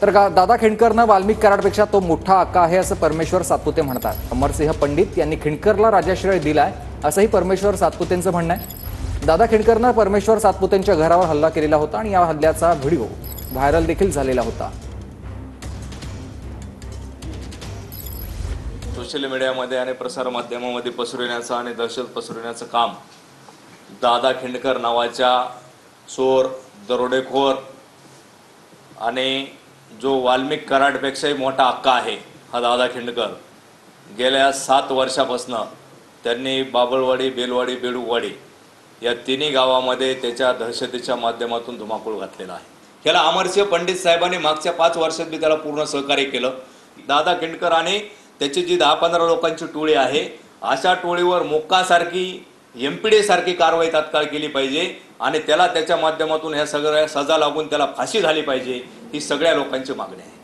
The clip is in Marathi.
तर दादा खिंडकरनं वाल्मिक कराडपेक्षा तो मोठा अक्का आहे असं परमेश्वर सातपुते म्हणतात. अमरसिंह पंडित यांनी खिंडकरला राजाश्रय दिलाय असंही परमेश्वर सातपुतेंचं म्हणणं आहे. दादा खिंडकरनं परमेश्वर सातपुतेंच्या घरावर हल्ला केलेला होता आणि या हल्ल्याचा व्हिडिओ व्हायरल देखील झालेला होता. सोशल मीडियामध्ये आणि प्रसार माध्यमामध्ये पसरविण्याचं आणि दहशत पसरविण्याचं काम दादा खिंडकर नावाच्या चोर, दरोडेखोर आणि जो वाल्मिक कराडपेक्षाही मोठा अक्का आहे हा दादा खिंडकर, गेल्या 7 वर्षापासून त्यांनी बाबळवाडी, बेलवाडी, बेडूकवाडी या तिन्ही गावामध्ये त्याच्या दहशतीच्या माध्यमातून धुमाकूळ घातलेला आहे. ह्याला अमरसिंह पंडित साहेबांनी मागच्या 5 वर्षात मी त्याला पूर्ण सहकार्य केलं. दादा खिंडकर आणि त्याची जी 10-15 लोकांची टोळी आहे, अशा टोळीवर मोक्कासारखी MPD सारखी कारवाई तात्काळ केली पाहिजे आणि त्याला त्याच्या माध्यमातून ह्या सगळ्या सजा लागून त्याला फाशी झाली पाहिजे, ही सगळ्या लोकांची मागणी आहे.